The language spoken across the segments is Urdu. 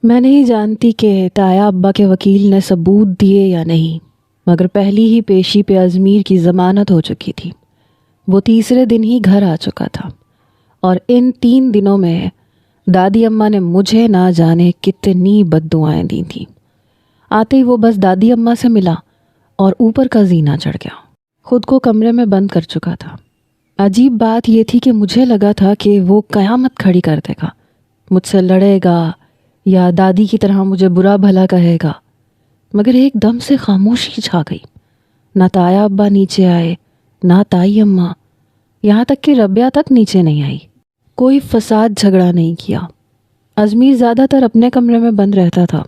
میں نہیں جانتی کہ تایا ابا کے وکیل نے ثبوت دیے یا نہیں، مگر پہلی ہی پیشی پہ ازمیر کی ضمانت ہو چکی تھی۔ وہ تیسرے دن ہی گھر آ چکا تھا، اور ان 3 دنوں میں دادی اماں نے مجھے نہ جانے کتنی بد دعائیں دی تھیں۔ آتے ہی وہ بس دادی اماں سے ملا اور اوپر کا زینہ چڑھ گیا۔ خود کو کمرے میں بند کر چکا تھا۔ عجیب بات یہ تھی کہ مجھے لگا تھا کہ وہ قیامت کھڑی کر دے گا، مجھ سے لڑے گا یا دادی کی طرح مجھے برا بھلا کہے گا، مگر ایک دم سے خاموشی چھا گئی۔ نہ تایا ابا نیچے آئے، نہ تائی اماں، یہاں تک کہ ربیہ تک نیچے نہیں آئی۔ کوئی فساد جھگڑا نہیں کیا۔ ازمیر زیادہ تر اپنے کمرے میں بند رہتا تھا۔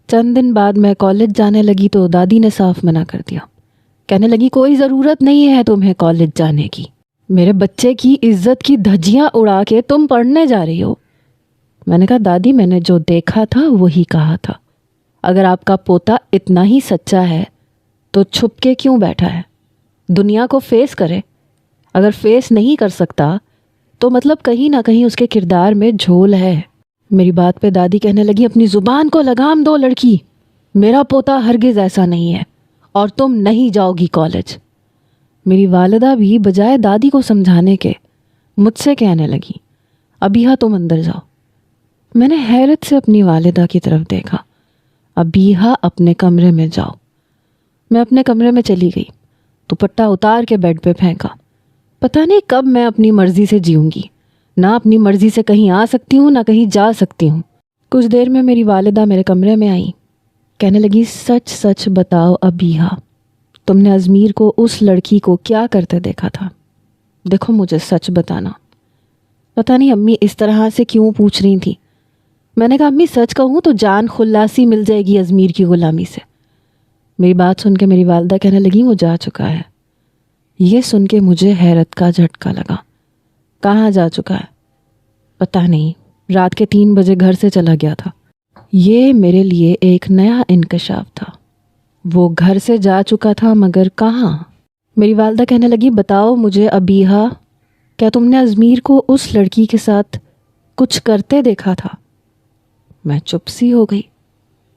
چند دن بعد میں کالج جانے لگی تو دادی نے صاف منع کر دیا، کہنے لگی کوئی ضرورت نہیں ہے تمہیں کالج جانے کی، میرے بچے کی عزت کی دھجیاں اڑا کے تم پڑھنے جا رہی ہو۔ میں نے کہا دادی میں نے جو دیکھا تھا وہی کہا تھا، اگر آپ کا پوتا اتنا ہی سچا ہے تو چھپ کے کیوں بیٹھا ہے؟ دنیا کو فیس کرے، اگر فیس نہیں کر سکتا تو مطلب کہیں نہ کہیں اس کے کردار میں جھول ہے۔ میری بات پہ دادی کہنے لگی اپنی زبان کو لگام دو لڑکی، میرا پوتا ہرگز ایسا نہیں ہے اور تم نہیں جاؤ گی کالج۔ میری والدہ بھی بجائے دادی کو سمجھانے کے مجھ سے کہنے لگی ابیہا تم اندر جاؤ۔ میں نے حیرت سے اپنی والدہ کی طرف دیکھا۔ ابیہا اپنے کمرے میں جاؤ۔ میں اپنے کمرے میں چلی گئی، دوپٹہ اتار کے بیڈ پہ پھینکا۔ پتہ نہیں کب میں اپنی مرضی سے جیوں گی، نہ اپنی مرضی سے کہیں آ سکتی ہوں نہ کہیں جا سکتی ہوں۔ کچھ دیر میں میری والدہ میرے کمرے میں آئی، کہنے لگی سچ سچ بتاؤ ابیہا، تم نے ازمیر کو اس لڑکی کو کیا کرتے دیکھا تھا؟ دیکھو مجھے سچ بتانا۔ پتہ نہیں امی اس طرح سے کیوں پوچھ رہی تھی۔ میں نے کہا امی سچ کہوں تو جان خلاصی مل جائے گی ازمیر کی غلامی سے۔ میری بات سن کے میری والدہ کہنے لگی وہ جا چکا ہے۔ یہ سن کے مجھے حیرت کا جھٹکا لگا۔ کہاں جا چکا ہے؟ پتہ نہیں، رات کے 3 بجے گھر سے چلا گیا تھا۔ یہ میرے لیے ایک نیا انکشاف تھا۔ وہ گھر سے جا چکا تھا مگر کہاں؟ میری والدہ کہنے لگی بتاؤ مجھے ابیہا، کیا تم نے ازمیر کو اس لڑکی کے ساتھ کچھ کرتے دیکھا تھا؟ میں چپ سی ہو گئی۔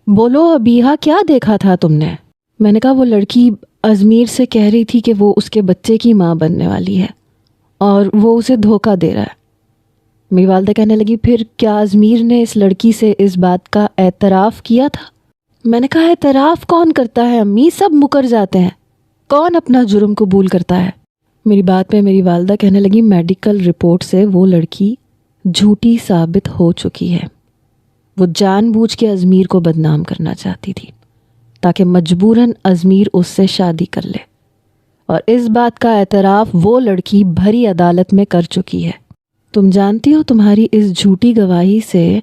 بولو ابیہا کیا دیکھا تھا تم نے؟ میں نے کہا وہ لڑکی ازمیر سے کہہ رہی تھی کہ وہ اس کے بچے کی ماں بننے والی ہے اور وہ اسے دھوکہ دے رہا ہے۔ میری والدہ کہنے لگی پھر کیا ازمیر نے اس لڑکی سے اس بات کا اعتراف کیا تھا؟ میں نے کہا اعتراف کون کرتا ہے امی، سب مکر جاتے ہیں، کون اپنا جرم قبول کرتا ہے؟ میری بات پہ میری والدہ کہنے لگی میڈیکل رپورٹ سے وہ لڑکی جھوٹی ثابت ہو چکی ہے۔ وہ جان بوجھ کے ازمیر کو بدنام کرنا چاہتی تھی تاکہ مجبوراً ازمیر اس سے شادی کر لے، اور اس بات کا اعتراف وہ لڑکی بھری عدالت میں کر چکی ہے۔ تم جانتی ہو تمہاری اس جھوٹی گواہی سے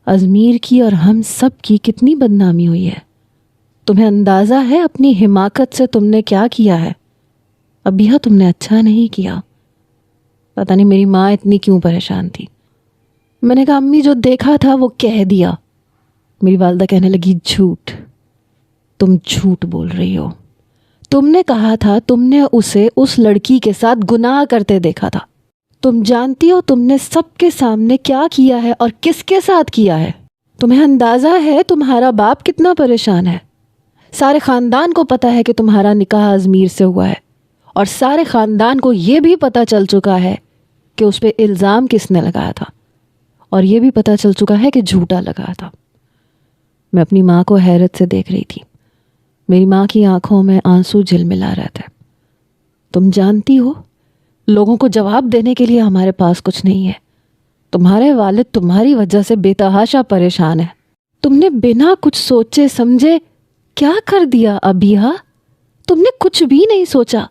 ازمیر کی اور ہم سب کی کتنی بدنامی ہوئی ہے۔ تمہیں اندازہ ہے اپنی حماقت سے تم نے کیا کیا ہے؟ ابیہا تم نے اچھا نہیں کیا۔ پتہ نہیں میری ماں اتنی کیوں پریشان تھی۔ میں نے کہا امی جو دیکھا تھا وہ کہہ دیا۔ میری والدہ کہنے لگی جھوٹ، تم جھوٹ بول رہی ہو۔ تم نے کہا تھا تم نے اسے اس لڑکی کے ساتھ گناہ کرتے دیکھا تھا۔ تم جانتی ہو تم نے سب کے سامنے کیا کیا ہے اور کس کے ساتھ کیا ہے؟ تمہیں اندازہ ہے تمہارا باپ کتنا پریشان ہے؟ سارے خاندان کو پتہ ہے کہ تمہارا نکاح ازمیر سے ہوا ہے، اور سارے خاندان کو یہ بھی پتہ چل چکا ہے کہ اس پہ الزام کس نے لگایا تھا، اور یہ بھی پتہ چل چکا ہے کہ جھوٹا لگایا تھا۔ میں اپنی ماں کو حیرت سے دیکھ رہی تھی۔ میری ماں کی آنکھوں میں آنسو جھلملا رہے تھے۔ تم جانتی ہو لوگوں کو جواب دینے کے لیے ہمارے پاس کچھ نہیں ہے۔ تمہارے والد تمہاری وجہ سے بے تحاشا پریشان ہے۔ تم نے بنا کچھ سوچے سمجھے کیا کر دیا ابیہا؟ تم نے کچھ بھی نہیں سوچا،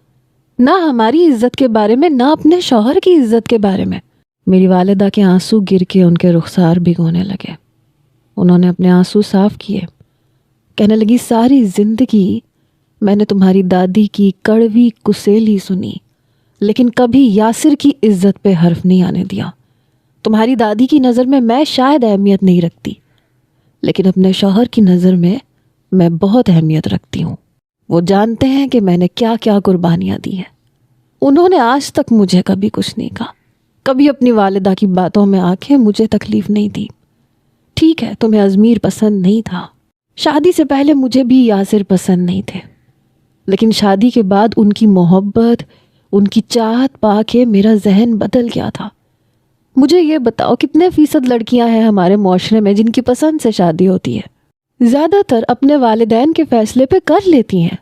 نہ ہماری عزت کے بارے میں نہ اپنے شوہر کی عزت کے بارے میں۔ میری والدہ کے آنسو گر کے ان کے رخسار بھگونے لگے۔ انہوں نے اپنے آنسو صاف کیے، کہنے لگی ساری زندگی میں نے تمہاری دادی کی کڑوی کسیلی سنی، لیکن کبھی یاسر کی عزت پہ حرف نہیں آنے دیا۔ تمہاری دادی کی نظر میں شاید اہمیت نہیں رکھتی، لیکن اپنے شوہر کی نظر میں بہت اہمیت رکھتی ہوں۔ وہ جانتے ہیں کہ میں نے کیا کیا قربانیاں دی ہیں۔ انہوں نے آج تک مجھے کبھی کچھ نہیں کہا، کبھی اپنی والدہ کی باتوں میں آ کے مجھے تکلیف نہیں دی۔ ٹھیک ٹھیک ہے تمہیں ازمیر پسند نہیں تھا، شادی سے پہلے مجھے بھی یاسر پسند نہیں تھے، لیکن شادی کے بعد ان کی محبت، ان کی چاہت پا کے میرا ذہن بدل گیا تھا۔ مجھے یہ بتاؤ کتنے فیصد لڑکیاں ہیں ہمارے معاشرے میں جن کی پسند سے شادی ہوتی ہے؟ زیادہ تر اپنے والدین کے فیصلے پہ کر لیتی ہیں،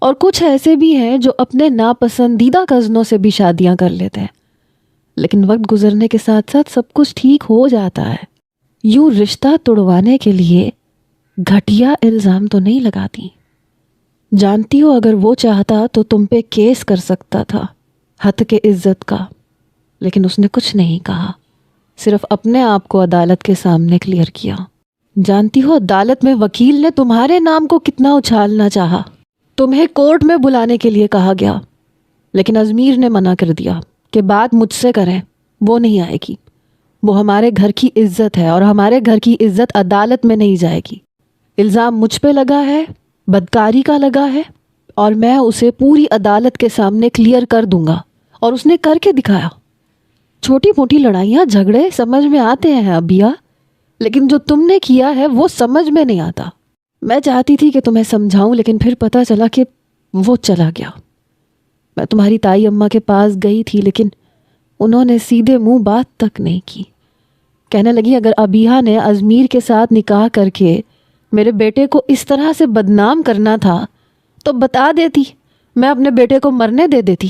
اور کچھ ایسے بھی ہیں جو اپنے ناپسندیدہ کزنوں سے بھی شادیاں کر لیتے ہیں، لیکن وقت گزرنے کے ساتھ ساتھ سب کچھ ٹھیک ہو جاتا ہے۔ یوں رشتہ توڑوانے کے لیے گھٹیا الزام تو نہیں لگاتی۔ جانتی ہو اگر وہ چاہتا تو تم پہ کیس کر سکتا تھا، حد کے عزت کا، لیکن اس نے کچھ نہیں کہا، صرف اپنے آپ کو عدالت کے سامنے کلیئر کیا۔ جانتی ہو عدالت میں وکیل نے تمہارے نام کو کتنا اچھالنا چاہا، تمہیں کورٹ میں بلانے کے لیے کہا گیا، لیکن ازمیر نے منع کر دیا کہ بات مجھ سے کریں، وہ نہیں آئے گی، وہ ہمارے گھر کی عزت ہے اور ہمارے گھر کی عزت عدالت میں نہیں جائے گی۔ الزام مجھ پہ لگا ہے، بدکاری کا لگا ہے، اور میں اسے پوری عدالت کے سامنے کلیئر کر دوں گا، اور اس نے کر کے دکھایا۔ چھوٹی موٹی لڑائیاں جھگڑے سمجھ میں آتے ہیں ابیا، لیکن جو تم نے کیا ہے وہ سمجھ میں نہیں آتا۔ میں چاہتی تھی کہ تمہیں سمجھاؤں، لیکن پھر پتہ چلا کہ وہ چلا گیا۔ میں تمہاری تائی اماں کے پاس گئی تھی، لیکن انہوں نے سیدھے منہ بات تک نہیں کی۔ کہنے لگی اگر ابیہ نے ازمیر کے ساتھ نکاح کر کے میرے بیٹے کو اس طرح سے بدنام کرنا تھا تو بتا دیتی، میں اپنے بیٹے کو مرنے دے دیتی،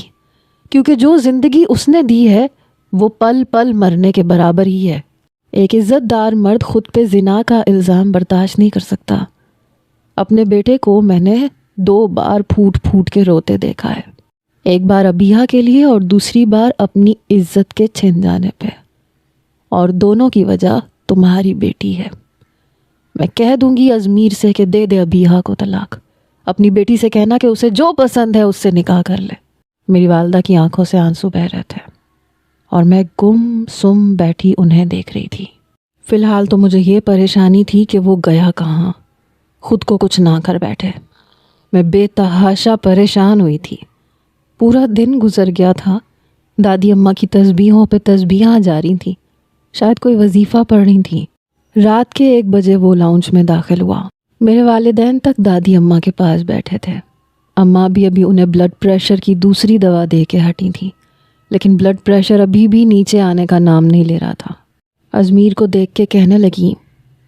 کیونکہ جو زندگی اس نے دی ہے وہ پل پل مرنے کے برابر ہی ہے۔ ایک عزت دار مرد خود پہ زنا کا الزام برداشت نہیں کر سکتا۔ اپنے بیٹے کو میں نے 2 بار پھوٹ پھوٹ کے روتے دیکھا ہے، ایک بار ابیہ کے لیے اور دوسری بار اپنی عزت کے چھن جانے پہ، اور دونوں کی وجہ تمہاری بیٹی ہے۔ میں کہہ دوں گی ازمیر سے کہ دے ابیہ کو طلاق، اپنی بیٹی سے کہنا کہ اسے جو پسند ہے اس سے نکاح کر لے۔ میری والدہ کی آنکھوں سے آنسو بہہ رہے تھے اور میں گم سم بیٹھی انہیں دیکھ رہی تھی۔ فی الحال تو مجھے یہ پریشانی تھی کہ وہ گیا کہاں، خود کو کچھ نہ کر بیٹھے۔ میں بے تحاشا پریشان ہوئی تھی۔ پورا دن گزر گیا تھا، دادی اماں کی تسبیحوں پہ تسبیحاں جاری تھیں، شاید کوئی وظیفہ پڑھنی تھی۔ رات کے 1 بجے وہ لاؤنج میں داخل ہوا۔ میرے والدین تک دادی اماں کے پاس بیٹھے تھے۔ اماں بھی ابھی انہیں بلڈ پریشر کی دوسری دوا دے کے ہٹی تھی، لیکن بلڈ پریشر ابھی بھی نیچے آنے کا نام نہیں لے رہا تھا۔ ازمیر کو دیکھ کے کہنے لگی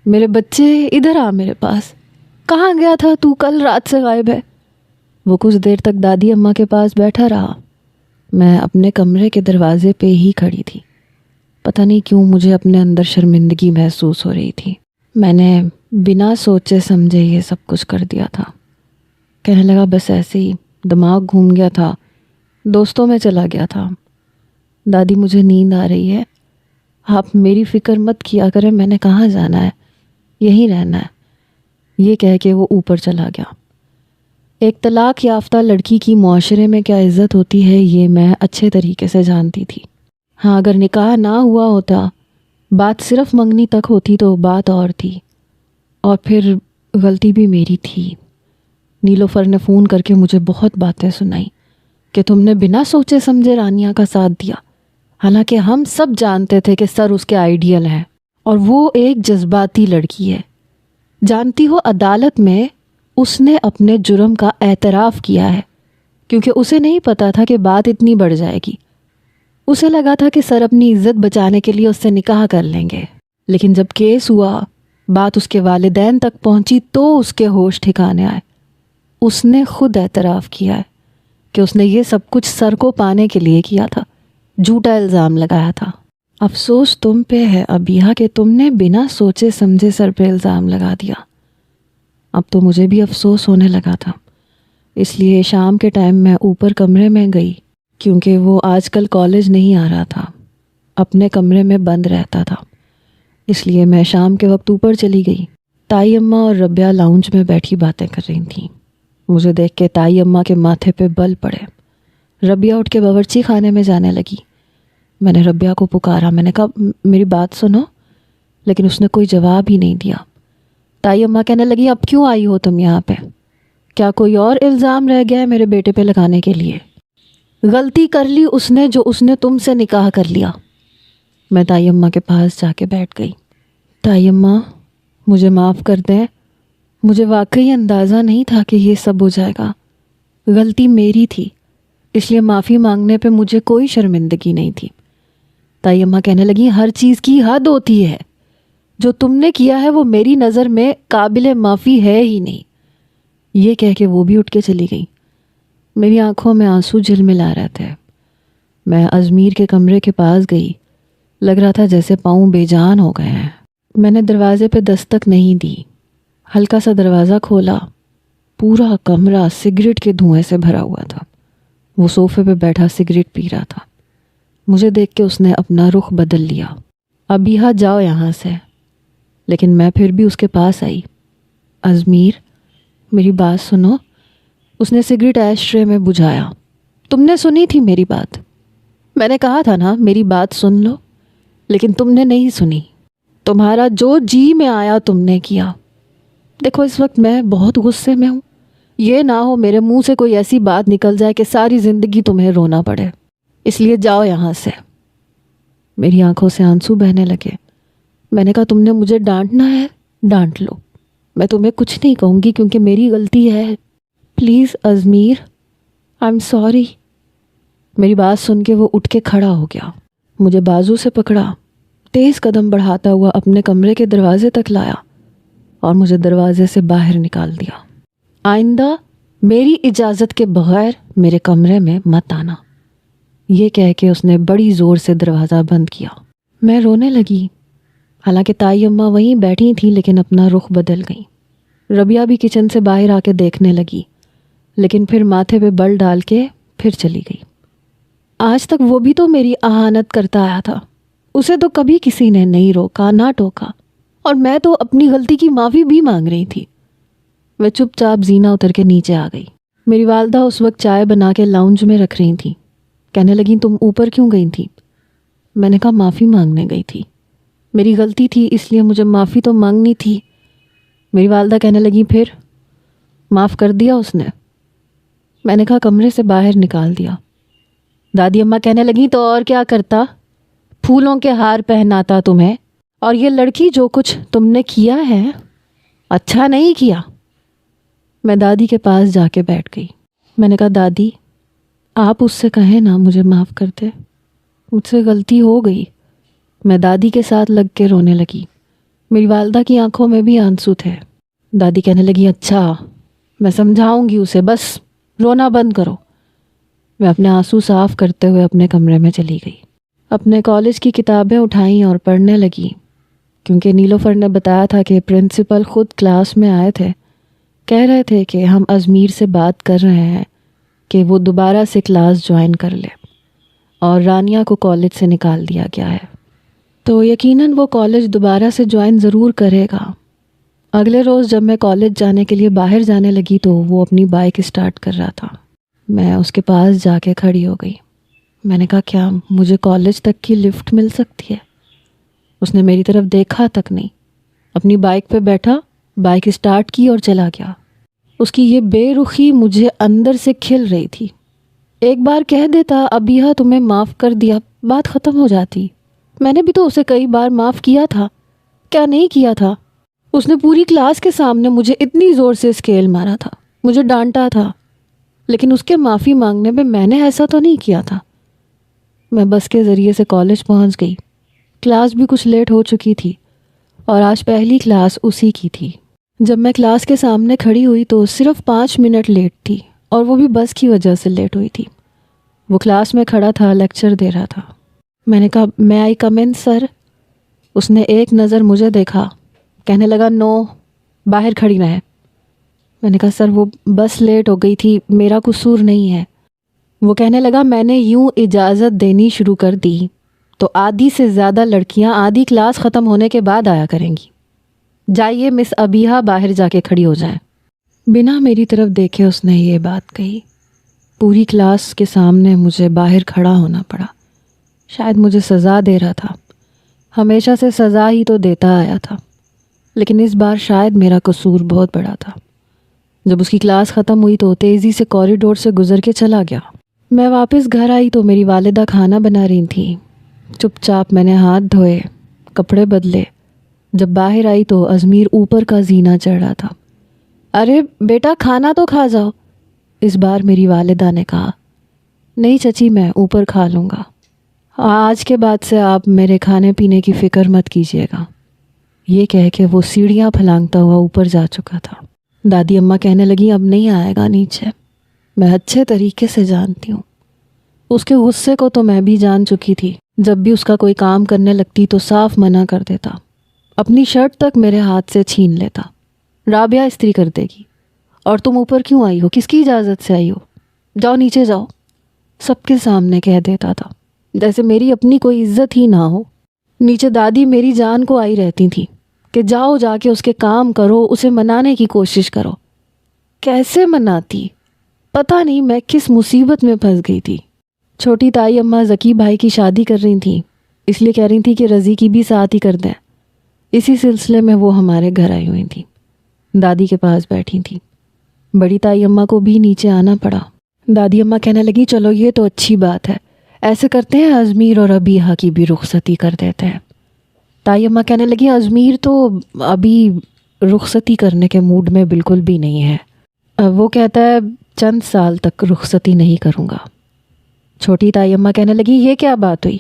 میرے بچے ادھر آ میرے پاس، کہاں گیا تھا تو، کل رات سے غائب ہے۔ وہ کچھ دیر تک دادی اماں کے پاس بیٹھا رہا۔ میں اپنے کمرے کے دروازے پہ ہی کھڑی تھی۔ پتہ نہیں کیوں مجھے اپنے اندر شرمندگی محسوس ہو رہی تھی۔ میں نے بنا سوچے سمجھے یہ سب کچھ کر دیا تھا۔ کہنے لگا بس ایسے ہی دماغ گھوم گیا تھا، دوستوں میں چلا گیا تھا۔ دادی مجھے نیند آ رہی ہے، آپ میری فکر مت کیا کریں، میں نے کہاں جانا ہے، یہیں رہنا ہے، یہ کہہ کے وہ اوپر چلا گیا۔ ایک طلاق یافتہ لڑکی کی معاشرے میں کیا عزت ہوتی ہے یہ میں اچھے طریقے سے جانتی تھی۔ ہاں اگر نکاح نہ ہوا ہوتا، بات صرف منگنی تک ہوتی تو بات اور تھی، اور پھر غلطی بھی میری تھی۔ نیلوفر نے فون کر کے مجھے بہت باتیں سنائی کہ تم نے بنا سوچے سمجھے رانیہ کا ساتھ دیا، حالانکہ ہم سب جانتے تھے کہ سر اس کے آئیڈیل ہیں اور وہ ایک جذباتی لڑکی ہے۔ جانتی ہو عدالت میں اس نے اپنے جرم کا اعتراف کیا ہے، کیونکہ اسے نہیں پتا تھا کہ بات اتنی بڑھ جائے گی۔ اسے لگا تھا کہ سر اپنی عزت بچانے کے لیے اس سے نکاح کر لیں گے، لیکن جب کیس ہوا، بات اس کے والدین تک پہنچی تو اس کے ہوش ٹھکانے آئے۔ اس نے خود اعتراف کیا ہے کہ اس نے یہ سب کچھ سر کو پانے کے لیے کیا تھا، جھوٹا الزام لگایا تھا۔ افسوس تم پہ ہے ابیہ کہ تم نے بنا سوچے سمجھے سر پہ الزام لگا دیا۔ اب تو مجھے بھی افسوس ہونے لگا تھا، اس لیے شام کے ٹائم میں اوپر کمرے میں گئی، کیونکہ وہ آج کل کالج نہیں آ رہا تھا، اپنے کمرے میں بند رہتا تھا، اس لیے میں شام کے وقت اوپر چلی گئی۔ تائی اماں اور ربیہ لاؤنج میں بیٹھی باتیں کر رہی تھیں۔ مجھے دیکھ کے تائی اماں کے ماتھے پہ بل پڑے۔ ربیہ اٹھ کے باورچی خانے میں جانے لگی۔ میں نے ربیہ کو پکارا، میں نے کہا میری بات سنو، لیکن اس نے کوئی جواب ہی نہیں دیا۔ تائی اماں کہنے لگی اب کیوں آئی ہو تم یہاں پہ؟ کیا کوئی اور الزام رہ گیا ہے میرے بیٹے پہ لگانے کے لیے؟ غلطی کر لی اس نے جو اس نے تم سے نکاح کر لیا۔ میں تائی اماں کے پاس جا کے بیٹھ گئی۔ تائی اماں مجھے معاف کر دیں، مجھے واقعی اندازہ نہیں تھا کہ یہ سب ہو جائے گا۔ غلطی میری تھی، اس لیے معافی مانگنے پہ مجھے کوئی شرمندگی نہیں تھی۔ تائی اماں کہنے لگی ہر چیز کی حد ہوتی ہے، جو تم نے کیا ہے وہ میری نظر میں قابل معافی ہے ہی نہیں۔ یہ کہہ کے وہ بھی اٹھ کے چلی گئی۔ میری آنکھوں میں آنسو جھلملا رہے تھے۔ میں ازمیر کے کمرے کے پاس گئی، لگ رہا تھا جیسے پاؤں بے جان ہو گئے ہیں۔ میں نے دروازے پہ دستک نہیں دی، ہلکا سا دروازہ کھولا۔ پورا کمرہ سگریٹ کے دھوئیں سے بھرا ہوا تھا۔ وہ صوفے پہ بیٹھا سگریٹ پی رہا تھا۔ مجھے دیکھ کے اس نے اپنا رخ بدل لیا۔ ابیہا جاؤ یہاں سے، لیکن میں پھر بھی اس کے پاس آئی۔ ازمیر میری بات سنو۔ اس نے سگریٹ ایش ٹرے میں بجھایا۔ تم نے سنی تھی میری بات، میں نے کہا تھا نا میری بات سن لو، لیکن تم نے نہیں سنی۔ تمہارا جو جی میں آیا تم نے کیا۔ دیکھو اس وقت میں بہت غصے میں ہوں، یہ نہ ہو میرے منہ سے کوئی ایسی بات نکل جائے کہ ساری زندگی تمہیں رونا پڑے، اس لیے جاؤ یہاں سے۔ میری آنکھوں سے آنسو بہنے لگے۔ میں نے کہا تم نے مجھے ڈانٹنا ہے، ڈانٹ لو، میں تمہیں کچھ نہیں کہوں گی کیونکہ میری غلطی ہے۔ Please Izmir, I am sorry. میری بات سن کے وہ اٹھ کے کھڑا ہو گیا، مجھے بازو سے پکڑا، تیز قدم بڑھاتا ہوا اپنے کمرے کے دروازے تک لایا اور مجھے دروازے سے باہر نکال دیا۔ آئندہ میری اجازت کے بغیر میرے کمرے میں مت آنا، یہ کہہ کے اس نے بڑی زور سے دروازہ بند کیا۔ میں رونے لگی، حالانکہ تائی اماں وہیں بیٹھی تھیں لیکن اپنا رخ بدل گئیں۔ ربیہ بھی کچن سے باہر آ کے دیکھنے لگی، لیکن پھر ماتھے پہ بل ڈال کے پھر چلی گئی۔ آج تک وہ بھی تو میری اہانت کرتا آیا تھا، اسے تو کبھی کسی نے نہیں روکا نہ ٹوکا، اور میں تو اپنی غلطی کی معافی بھی مانگ رہی تھی۔ میں چپ چاپ زینہ اتر کے نیچے آ گئی۔ میری والدہ اس وقت چائے بنا کے لاؤنج میں رکھ رہی تھیں۔ کہنے لگیں تم اوپر کیوں گئی تھی؟ میں نے کہا معافی مانگنے گئی تھی، میری غلطی تھی اس لیے مجھے معافی تو مانگنی تھی۔ میری والدہ کہنے لگیں پھر معاف کر دیا اس نے؟ میں نے کہا کمرے سے باہر نکال دیا۔ دادی اماں کہنے لگیں تو اور کیا کرتا، پھولوں کے ہار پہناتا تمہیں، اور یہ لڑکی جو کچھ تم نے کیا ہے اچھا نہیں کیا۔ میں دادی کے پاس جا کے بیٹھ گئی۔ میں نے کہا دادی آپ اس سے کہیں نا مجھے معاف کر دے، مجھ سے غلطی ہو گئی۔ میں دادی کے ساتھ لگ کے رونے لگی۔ میری والدہ کی آنکھوں میں بھی آنسو تھے۔ دادی کہنے لگی اچھا میں سمجھاؤں گی اسے، بس رونا بند کرو۔ میں اپنے آنسو صاف کرتے ہوئے اپنے کمرے میں چلی گئی، اپنے کالج کی کتابیں اٹھائیں اور پڑھنے لگی، کیونکہ نیلوفر نے بتایا تھا کہ پرنسپل خود کلاس میں آئے تھے، کہہ رہے تھے کہ ہم ازمیر سے بات کر رہے ہیں کہ وہ دوبارہ سے کلاس جوائن کر لے، اور رانیہ کو کالج سے نکال دیا گیا ہے، تو یقیناً وہ کالج دوبارہ سے جوائن ضرور کرے گا۔ اگلے روز جب میں کالج جانے کے لیے باہر جانے لگی تو وہ اپنی بائک اسٹارٹ کر رہا تھا۔ میں اس کے پاس جا کے کھڑی ہو گئی۔ میں نے کہا کیا مجھے کالج تک کی لفٹ مل سکتی ہے؟ اس نے میری طرف دیکھا تک نہیں، اپنی بائک پہ بیٹھا، بائک اسٹارٹ کی اور چلا گیا۔ اس کی یہ بے رخی مجھے اندر سے کھل رہی تھی۔ ایک بار کہہ دیتا ابیہا تمہیں معاف کر دیا، بات ختم ہو جاتی۔ میں نے بھی تو اسے کئی بار معاف کیا تھا، کیا نہیں کیا تھا؟ اس نے پوری کلاس کے سامنے مجھے اتنی زور سے اسکیل مارا تھا، مجھے ڈانٹا تھا، لیکن اس کے معافی مانگنے پہ میں نے ایسا تو نہیں کیا تھا۔ میں بس کے ذریعے سے کالج پہنچ گئی۔ کلاس بھی کچھ لیٹ ہو چکی تھی، اور آج پہلی کلاس اسی کی تھی۔ جب میں کلاس کے سامنے کھڑی ہوئی تو صرف 5 منٹ لیٹ تھی، اور وہ بھی بس کی وجہ سے لیٹ ہوئی تھی۔ وہ کلاس میں کھڑا تھا، لیکچر دے رہا تھا۔ میں نے کہا میں آئی کم ان سر؟ اس نے ایک نظر مجھے دیکھا، کہنے لگا نو، باہر کھڑی رہیں۔ میں نے کہا سر وہ بس لیٹ ہو گئی تھی، میرا قصور نہیں ہے۔ وہ کہنے لگا میں نے یوں اجازت دینی شروع کر دی تو آدھی سے زیادہ لڑکیاں آدھی کلاس ختم ہونے کے بعد آیا کریں گی۔ جائیے مس ابیہا باہر جا کے کھڑی ہو جائیں۔ بنا میری طرف دیکھے اس نے یہ بات کہی۔ پوری کلاس کے سامنے مجھے باہر کھڑا ہونا پڑا۔ شاید مجھے سزا دے رہا تھا، ہمیشہ سے سزا ہی تو دیتا آیا تھا، لیکن اس بار شاید میرا قصور بہت بڑا تھا۔ جب اس کی کلاس ختم ہوئی تو تیزی سے کوریڈور سے گزر کے چلا گیا۔ میں واپس گھر آئی تو میری والدہ کھانا بنا رہی تھیں۔ چپ چاپ میں نے ہاتھ دھوئے، کپڑے بدلے، جب باہر آئی تو ازمیر اوپر کا زینہ چڑھ رہا تھا۔ ارے بیٹا کھانا تو کھا جاؤ، اس بار میری والدہ نے کہا۔ نہیں چچی، میں اوپر کھا لوں گا، آج کے بعد سے آپ میرے کھانے پینے کی فکر مت کیجیے گا۔ یہ کہہ کے وہ سیڑھیاں پھلانگتا ہوا اوپر جا چکا تھا۔ دادی اماں کہنے لگی اب نہیں آئے گا نیچے، میں اچھے طریقے سے جانتی ہوں۔ اس کے غصے کو تو میں بھی جان چکی تھی، جب بھی اس کا کوئی کام کرنے لگتی تو صاف منع کر دیتا، اپنی شرٹ تک میرے ہاتھ سے چھین لیتا۔ رابعہ استری کر دے گی، اور تم اوپر کیوں آئی ہو، کس کی اجازت سے آئی ہو، جاؤ نیچے جاؤ، سب کے سامنے کہہ دیتا تھا، جیسے میری اپنی کوئی عزت ہی نہ ہو۔ نیچے دادی میری جان کو آئی رہتی تھی کہ جاؤ جا کے اس کے کام کرو، اسے منانے کی کوشش کرو۔ کیسے مناتی، پتہ نہیں میں کس مصیبت میں پھنس گئی تھی۔ چھوٹی تائی اماں ذکی بھائی کی شادی کر رہی تھیں، اس لیے کہہ رہی تھی کہ رضی کی بھی ساتھ ہی کر دیں۔ اسی سلسلے میں وہ ہمارے گھر آئی ہوئی تھیں، دادی کے پاس بیٹھی تھیں۔ بڑی تائی اماں کو بھی نیچے آنا پڑا۔ دادی اماں کہنے لگی چلو یہ تو اچھی بات ہے، ایسے کرتے ہیں ازمیر اور ابیہا کی بھی رخصتی کر دیتے ہیں۔ تائی اماں کہنے لگی ازمیر تو ابھی رخصتی کرنے کے موڈ میں بالکل بھی نہیں ہے، وہ کہتا ہے چند سال تک رخصتی نہیں کروں گا۔ چھوٹی تائی اماں کہنے لگی یہ کیا بات ہوئی،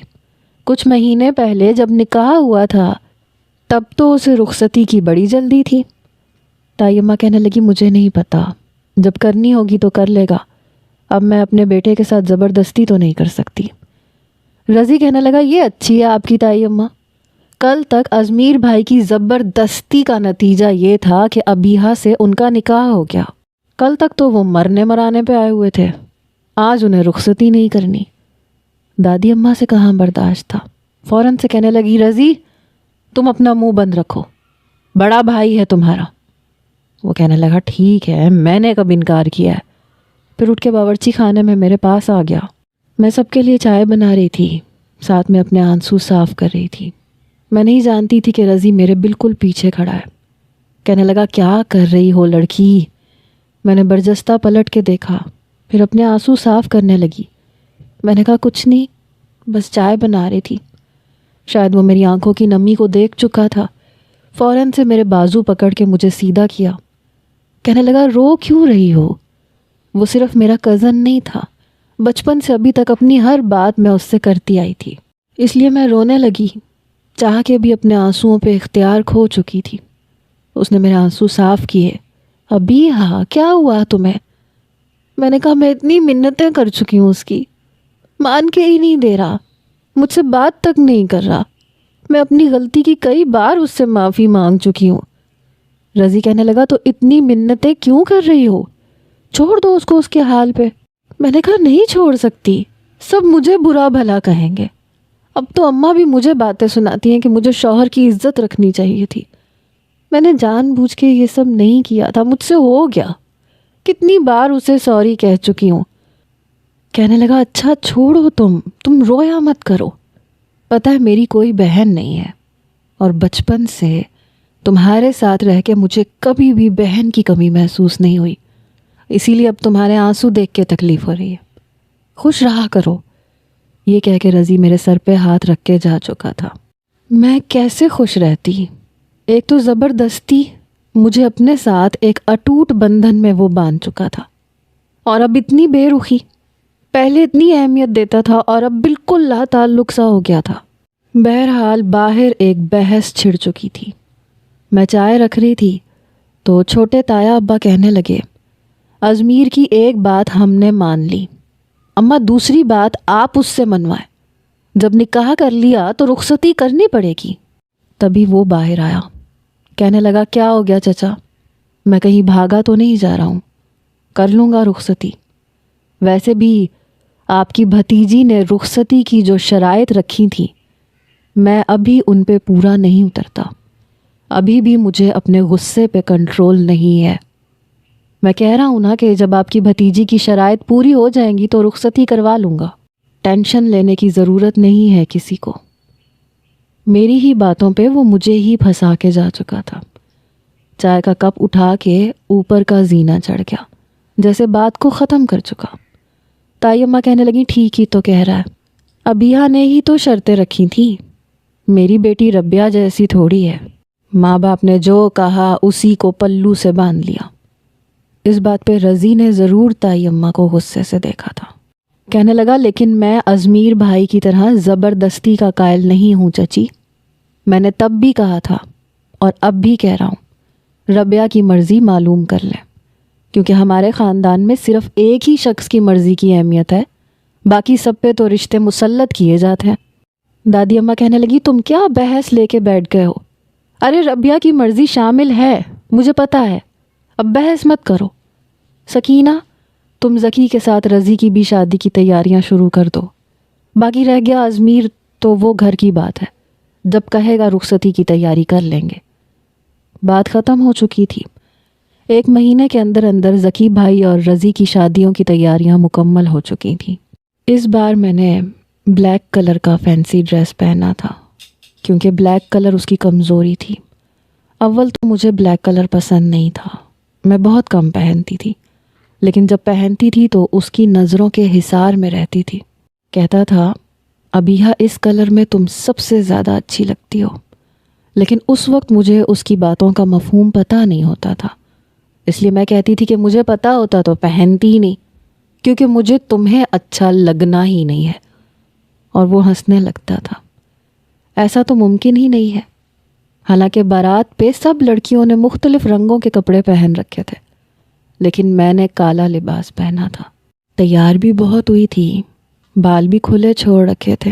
کچھ مہینے پہلے جب نکاح ہوا تھا تب تو اسے رخصتی کی بڑی جلدی تھی۔ تائی اماں کہنے لگی مجھے نہیں پتا، جب کرنی ہوگی تو کر لے گا، اب میں اپنے بیٹے کے ساتھ زبردستی تو نہیں کر سکتی۔ رضی کہنے لگا یہ اچھی ہے آپ کی تائی اماں، کل تک ازمیر بھائی کی زبردستی کا نتیجہ یہ تھا کہ ابیہا سے ان کا نکاح ہو گیا، کل تک تو وہ مرنے مرانے پہ آئے ہوئے تھے، آج انہیں رخصتی نہیں کرنی۔ دادی اماں سے کہاں برداشت تھا، فوراً سے کہنے لگی رضی تم اپنا منہ بند رکھو، بڑا بھائی ہے تمہارا۔ وہ کہنے لگا ٹھیک ہے، میں نے کب انکار کیا ہے۔ پھر اٹھ کے باورچی خانے میں میرے پاس آ گیا، میں سب کے لیے چائے بنا رہی تھی، ساتھ میں اپنے آنسو صاف کر رہی تھی۔ میں نہیں جانتی تھی کہ رضی میرے بالکل پیچھے کھڑا ہے۔ کہنے لگا کیا کر رہی ہو لڑکی؟ میں نے برجستہ پلٹ کے دیکھا، پھر اپنے آنسو صاف کرنے لگی۔ میں نے کہا کچھ نہیں، بس چائے بنا رہی تھی۔ شاید وہ میری آنکھوں کی نمی کو دیکھ چکا تھا، فوراً سے میرے بازو پکڑ کے مجھے سیدھا کیا۔ کہنے لگا رو کیوں رہی ہو؟ وہ صرف میرا کزن نہیں تھا، بچپن سے ابھی تک اپنی ہر بات میں اس سے کرتی آئی تھی، اس لیے میں رونے لگی، چاہ کے بھی اپنے آنسوؤں پہ اختیار کھو چکی تھی۔ اس نے میرے آنسو صاف کیے۔ ابھی ہاں کیا ہوا تمہیں؟ میں نے کہا میں اتنی منتیں کر چکی ہوں اس کی، مان کے ہی نہیں دے رہا، مجھ سے بات تک نہیں کر رہا، میں اپنی غلطی کی کئی بار اس سے معافی مانگ چکی ہوں۔ رضی کہنے لگا تو اتنی منتیں کیوں کر رہی ہو، چھوڑ دو اس کو اس کے حال پہ۔ میں نے کہا نہیں چھوڑ سکتی، سب مجھے برا بھلا کہیں گے، اب تو اماں بھی مجھے باتیں سناتی ہیں کہ مجھے شوہر کی عزت رکھنی چاہیے تھی، میں نے جان بوجھ کے یہ سب نہیں کیا تھا، مجھ سے ہو گیا، کتنی بار اسے سوری کہہ چکی ہوں۔ کہنے لگا اچھا چھوڑو تم رویا مت کرو، پتہ ہے میری کوئی بہن نہیں ہے، اور بچپن سے تمہارے ساتھ رہ کے مجھے کبھی بھی بہن کی کمی محسوس نہیں ہوئی، اسی لیے اب تمہارے آنسو دیکھ کے تکلیف ہو رہی ہے، خوش رہا کرو۔ یہ کہہ کے رضی میرے سر پہ ہاتھ رکھ کے جا چکا تھا۔ میں کیسے خوش رہتی؟ ایک تو زبردستی مجھے اپنے ساتھ ایک اٹوٹ بندھن میں وہ باندھ چکا تھا، اور اب اتنی بے رخی، پہلے اتنی اہمیت دیتا تھا اور اب بالکل لا تعلق سا ہو گیا تھا۔ بہرحال باہر ایک بحث چھڑ چکی تھی، میں چائے رکھ رہی تھی تو چھوٹے تایا ابا کہنے لگے ازمیر کی ایک بات ہم نے مان لی، اماں دوسری بات آپ اس سے منوائیں، جب نکاح کر لیا تو رخصتی کرنی پڑے گی۔ تبھی وہ باہر آیا، کہنے لگا کیا ہو گیا چچا؟ میں کہیں بھاگا تو نہیں جا رہا ہوں، کر لوں گا رخصتی، ویسے بھی آپ کی بھتیجی نے رخصتی کی جو شرائط رکھی تھی میں ابھی ان پہ پورا نہیں اترتا، ابھی بھی مجھے اپنے غصے پہ کنٹرول نہیں ہے۔ میں کہہ رہا ہوں نا کہ جب آپ کی بھتیجی کی شرائط پوری ہو جائیں گی تو رخصتی کروا لوں گا، ٹینشن لینے کی ضرورت نہیں ہے کسی کو۔ میری ہی باتوں پہ وہ مجھے ہی پھنسا کے جا چکا تھا۔ چائے کا کپ اٹھا کے اوپر کا زینہ چڑھ گیا، جیسے بات کو ختم کر چکا۔ تائی اماں کہنے لگی ٹھیک ہی تو کہہ رہا ہے، ابیہا نے ہی تو شرطیں رکھی تھیں، میری بیٹی ربیہ جیسی تھوڑی ہے، ماں باپ نے جو کہا اسی کو پلو سے باندھ لیا۔ اس بات پہ رضی نے ضرور تائی اماں کو غصے سے دیکھا تھا۔ کہنے لگا لیکن میں ازمیر بھائی کی طرح زبردستی کا قائل نہیں ہوں چچی، میں نے تب بھی کہا تھا اور اب بھی کہہ رہا ہوں، ربیہ کی مرضی معلوم کر لیں، کیونکہ ہمارے خاندان میں صرف ایک ہی شخص کی مرضی کی اہمیت ہے، باقی سب پہ تو رشتے مسلط کیے جاتے ہیں۔ دادی اماں کہنے لگی تم کیا بحث لے کے بیٹھ گئے ہو؟ ارے ربیہ کی مرضی شامل ہے، مجھے پتا ہے، اب بحث مت کرو۔ سکینہ تم ذکی کے ساتھ رضی کی بھی شادی کی تیاریاں شروع کر دو، باقی رہ گیا ازمیر تو وہ گھر کی بات ہے، جب کہے گا رخصتی کی تیاری کر لیں گے۔ بات ختم ہو چکی تھی۔ 1 مہینے کے اندر اندر ذکی بھائی اور رضی کی شادیوں کی تیاریاں مکمل ہو چکی تھیں۔ اس بار میں نے بلیک کلر کا فینسی ڈریس پہنا تھا، کیونکہ بلیک کلر اس کی کمزوری تھی۔ اول تو مجھے بلیک کلر پسند نہیں تھا، میں بہت کم پہنتی تھی، لیکن جب پہنتی تھی تو اس کی نظروں کے حصار میں رہتی تھی۔ کہتا تھا ابیہا اس کلر میں تم سب سے زیادہ اچھی لگتی ہو، لیکن اس وقت مجھے اس کی باتوں کا مفہوم پتہ نہیں ہوتا تھا، اس لیے میں کہتی تھی کہ مجھے پتہ ہوتا تو پہنتی ہی نہیں، کیونکہ مجھے تمہیں اچھا لگنا ہی نہیں ہے۔ اور وہ ہنسنے لگتا تھا۔ ایسا تو ممکن ہی نہیں ہے، حالانکہ بارات پہ سب لڑکیوں نے مختلف رنگوں کے کپڑے پہن رکھے تھے، لیکن میں نے کالا لباس پہنا تھا۔ تیار بھی بہت ہوئی تھی، بال بھی کھلے چھوڑ رکھے تھے،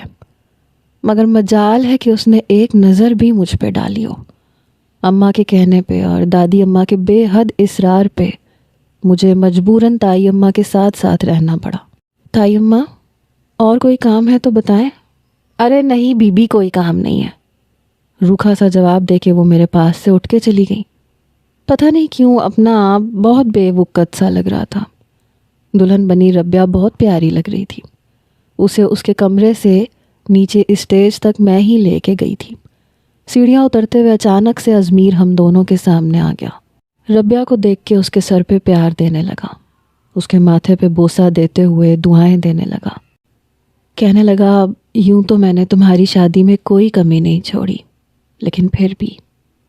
مگر مجال ہے کہ اس نے ایک نظر بھی مجھ پہ ڈالی ہو۔ اماں کے کہنے پہ اور دادی اماں کے بے حد اصرار پہ مجھے مجبوراً تائی اماں کے ساتھ ساتھ رہنا پڑا۔ تائی اماں اور کوئی کام ہے تو بتائیں۔ ارے نہیں بی بی کوئی کام نہیں ہے، روکھا سا جواب دے کے وہ میرے پاس سے اٹھ کے چلی گئی۔ پتہ نہیں کیوں اپنا آپ بہت بے وقت سا لگ رہا تھا۔ دلہن بنی ربیہ بہت پیاری لگ رہی تھی۔ اسے اس کے کمرے سے نیچے اسٹیج تک میں ہی لے کے گئی تھی۔ سیڑھیاں اترتے ہوئے اچانک سے ازمیر ہم دونوں کے سامنے آ گیا۔ ربیہ کو دیکھ کے اس کے سر پہ پیار دینے لگا، اس کے ماتھے پہ بوسہ دیتے ہوئے دعائیں دینے لگا۔ کہنے لگا یوں تو میں نے تمہاری شادی میں کوئی کمی نہیں چھوڑی، لیکن پھر بھی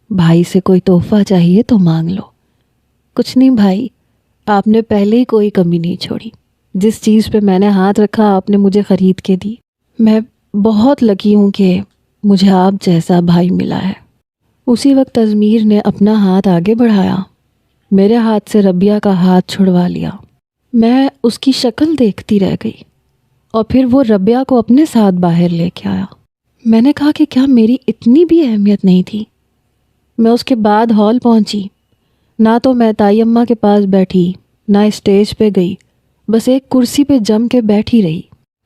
بھائی سے کوئی تحفہ چاہیے تو مانگ لو۔ کچھ نہیں بھائی، آپ نے پہلے ہی کوئی کمی نہیں چھوڑی، جس چیز پہ میں نے ہاتھ رکھا آپ نے مجھے خرید کے دی۔ میں بہت لکی ہوں کہ مجھے آپ جیسا بھائی ملا ہے۔ اسی وقت ازمیر نے اپنا ہاتھ آگے بڑھایا، میرے ہاتھ سے ربیہ کا ہاتھ چھڑوا لیا۔ میں اس کی شکل دیکھتی رہ گئی اور پھر وہ ربیہ کو اپنے ساتھ باہر لے کے آیا۔ میں نے کہا کہ کیا میری اتنی بھی اہمیت نہیں تھی؟ میں اس کے بعد ہال پہنچی، نہ تو میں تائی اماں کے پاس بیٹھی، نہ اسٹیج پہ گئی، بس ایک کرسی پہ جم کے بیٹھی رہی۔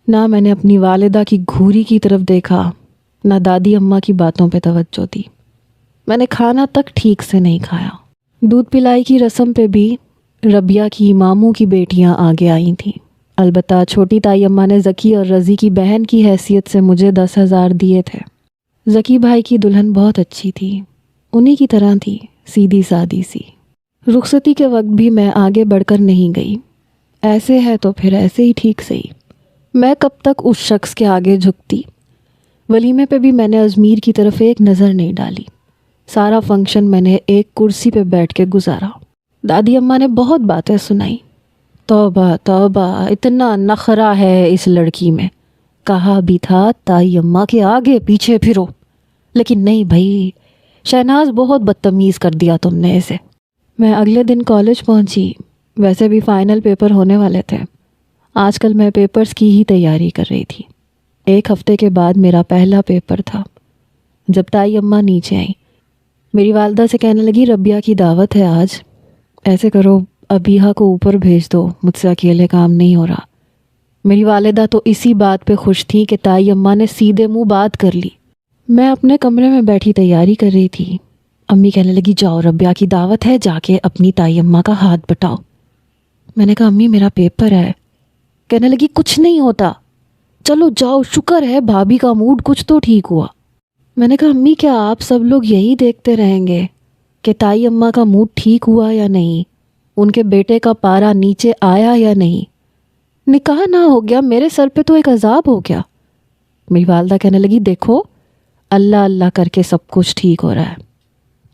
نہ میں نے اپنی والدہ کی گھوری کی طرف دیکھا، نہ دادی اماں کی باتوں پہ توجہ دی۔ میں نے کھانا تک ٹھیک سے نہیں کھایا۔ دودھ پلائی کی رسم پہ بھی ربیہ کی ماموں کی بیٹیاں آگے آئی تھیں۔ البتہ چھوٹی تائی اماں نے ذکی اور رضی کی بہن کی حیثیت سے مجھے 10,000 دیے تھے۔ ذکی بھائی کی دلہن بہت اچھی تھی، انہی کی طرح تھی، سیدھی سادی سی۔ رخصتی کے وقت بھی میں آگے بڑھ کر نہیں گئی، ایسے ہے تو پھر ایسے ہی ٹھیک صحیح، میں کب تک اس شخص کے آگے جھکتی۔ ولیمے پہ بھی میں نے ازمیر کی طرف ایک نظر نہیں ڈالی۔ سارا فنکشن میں نے ایک کرسی پہ بیٹھ کے گزارا۔ دادی اماں نے بہت باتیں سنائی۔ توبہ توبہ، اتنا نخرہ ہے اس لڑکی میں، کہا بھی تھا تائی اماں کے آگے پیچھے پھرو، لیکن نہیں بھائی، شہناز بہت بدتمیز کر دیا تم نے اسے۔ میں اگلے دن کالج پہنچی، ویسے بھی فائنل پیپر ہونے والے تھے۔ آج کل میں پیپرز کی ہی تیاری کر رہی تھی۔ 1 ہفتے کے بعد میرا پہلا پیپر تھا۔ جب تائی اماں نیچے آئیں، میری والدہ سے کہنے لگی ربیہ کی دعوت ہے آج، ایسے کرو ابیہا کو اوپر بھیج دو، مجھ سے اکیلے کام نہیں ہو رہا۔ میری والدہ تو اسی بات پہ خوش تھیں کہ تائی اماں نے سیدھے منہ بات کر لی۔ میں اپنے کمرے میں بیٹھی تیاری کر رہی تھی، امی کہنے لگی جاؤ ربیہ کی دعوت ہے، جا کے اپنی تائی اماں کا ہاتھ بٹاؤ۔ میں نے کہا امی میرا پیپر ہے۔ کہنے لگی کچھ نہیں ہوتا، چلو جاؤ، شکر ہے بھابھی کا موڈ کچھ تو ٹھیک ہوا۔ میں نے کہا امی کیا آپ سب لوگ یہی دیکھتے رہیں گے کہ تائی اماں کا موڈ ٹھیک ہوا یا نہیں، ان کے بیٹے کا پارا نیچے آیا یا نہیں؟ نکاح نہ ہو گیا، میرے سر پہ تو ایک عذاب ہو گیا۔ میری والدہ کہنے لگی دیکھو اللہ اللہ کر کے سب کچھ ٹھیک ہو رہا ہے۔